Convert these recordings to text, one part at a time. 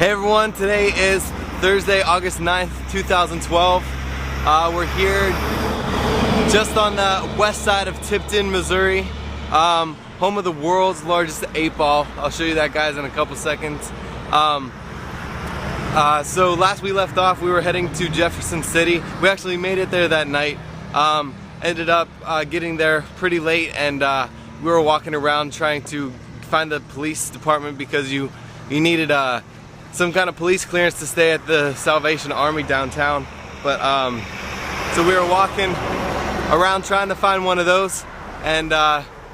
Hey everyone, today is Thursday, August 9th, 2012. We're here just on the west side of Tipton, Missouri, home of the world's largest 8-ball. I'll show you that, guys, in a couple seconds. So last we left off, we were heading to Jefferson City. We actually made it there that night. Ended up getting there pretty late, and we were walking around trying to find the police department because you needed some kind of police clearance to stay at the Salvation Army downtown. But so we were walking around trying to find one of those, and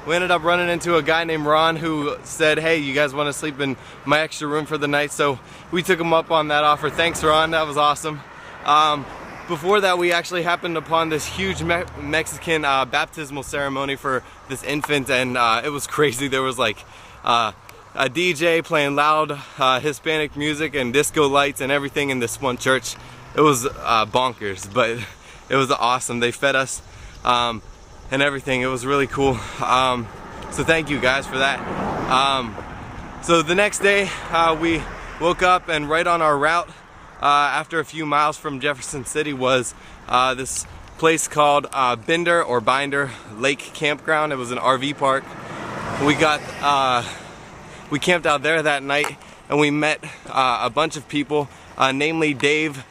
we ended up running into a guy named Ron who said, hey, you guys want to sleep in my extra room for the night? So we took him up on that offer. Thanks, Ron, that was awesome. Before that, we actually happened upon this huge Mexican baptismal ceremony for this infant, and it was crazy. There was like a DJ playing loud Hispanic music and disco lights and everything in this one church. It was bonkers, but it was awesome. They fed us and everything. It was really cool. So thank you guys for that. So the next day we woke up, and right on our route after a few miles from Jefferson City was this place called Binder Lake Campground. It was an RV park. We camped out there that night, and we met a bunch of people, namely Dave,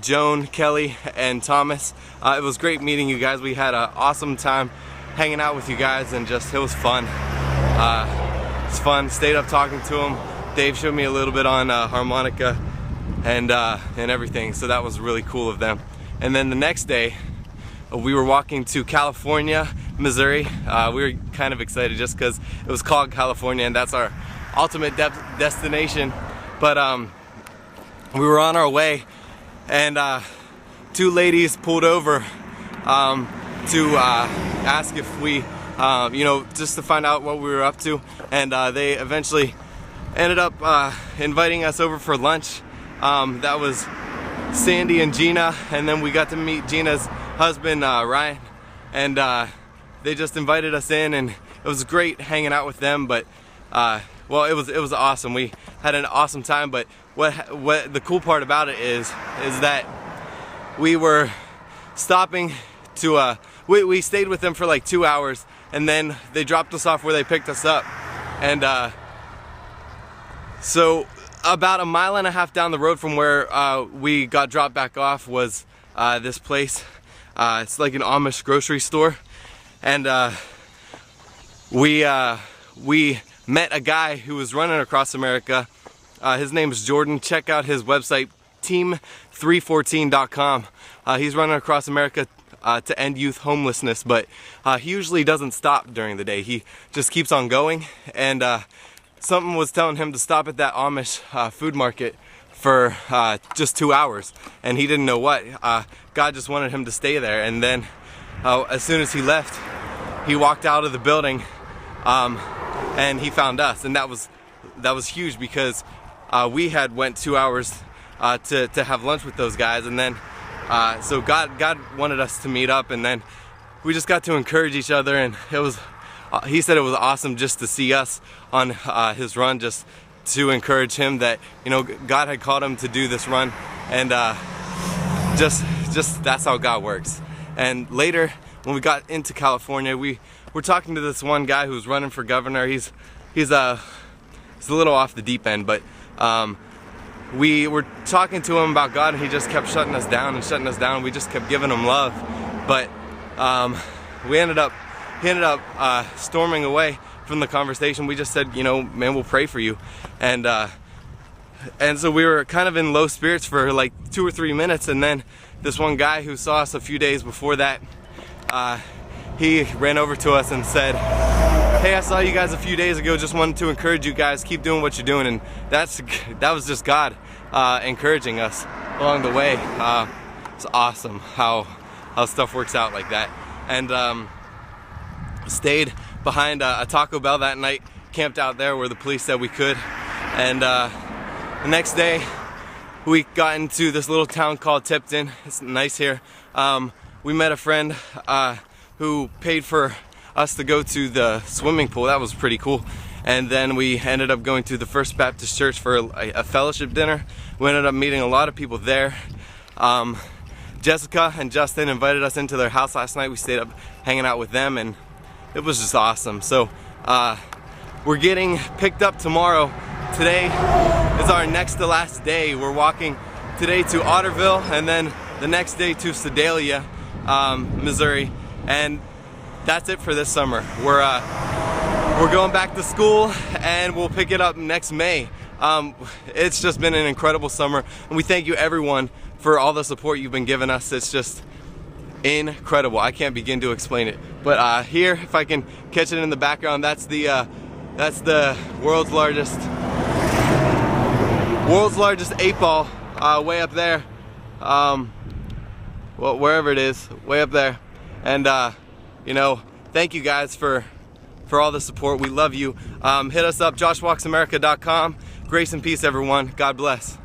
Joan, Kelly, and Thomas. It was great meeting you guys. We had an awesome time hanging out with you guys, and just it was fun. It's fun. Stayed up talking to them. Dave showed me a little bit on harmonica and everything, so that was really cool of them. And then the next day, we were walking to California, Missouri. We were kind of excited just because it was called California, and that's our ultimate destination. But we were on our way, and two ladies pulled over to ask if we, just to find out what we were up to, and they eventually ended up inviting us over for lunch. That was Sandy and Gina, and then we got to meet Gina's husband, Ryan, and they just invited us in, and it was great hanging out with them. But well, it was awesome. We had an awesome time. But what the cool part about it is that we were stopping to we stayed with them for like 2 hours, and then they dropped us off where they picked us up, and so about 1.5 miles down the road from where we got dropped back off was this place. It's like an Amish grocery store, and we met a guy who was running across America. His name is Jordan. Check out his website, team314.com. He's running across America to end youth homelessness, but he usually doesn't stop during the day. He just keeps on going, and something was telling him to stop at that Amish food market for just 2 hours, and he didn't know what. God just wanted him to stay there, and then as soon as he left, he walked out of the building, and he found us, and that was huge because we had went 2 hours to have lunch with those guys, and then so God wanted us to meet up, and then we just got to encourage each other, and it was. He said it was awesome just to see us on his run, just to encourage him that, God had called him to do this run, and just that's how God works. And later, when we got into California, we were talking to this one guy who was running for governor. He's a little off the deep end, but we were talking to him about God, and he just kept shutting us down. We just kept giving him love, but he ended up storming away from the conversation. We just said, man, we'll pray for you, and so we were kind of in low spirits for like 2 or 3 minutes, and then this one guy who saw us a few days before that, he ran over to us and said, hey, I saw you guys a few days ago, just wanted to encourage you guys, keep doing what you're doing. And that was just God encouraging us along the way. It's awesome how stuff works out like that. And stayed behind a Taco Bell that night, camped out there where the police said we could, and the next day we got into this little town called Tipton. It's nice here. We met a friend who paid for us to go to the swimming pool. That was pretty cool. and then we ended up going to the First Baptist Church for a fellowship dinner. We ended up meeting a lot of people there. Jessica and Justin invited us into their house last night. We stayed up hanging out with them, and it was just awesome. So we're getting picked up tomorrow. Today is our next to last day. We're walking today to Otterville, and then the next day to Sedalia, Missouri, and that's it for this summer. We're going back to school, and we'll pick it up next May. It's just been an incredible summer, and we thank you everyone for all the support you've been giving us. It's just incredible. I can't begin to explain it. But here, if I can catch it in the background, that's the world's largest 8-ball way up there. Well, wherever it is, way up there. And you know, thank you guys for all the support. We love you. Hit us up, joshwalksamerica.com. Grace and peace, everyone. God bless.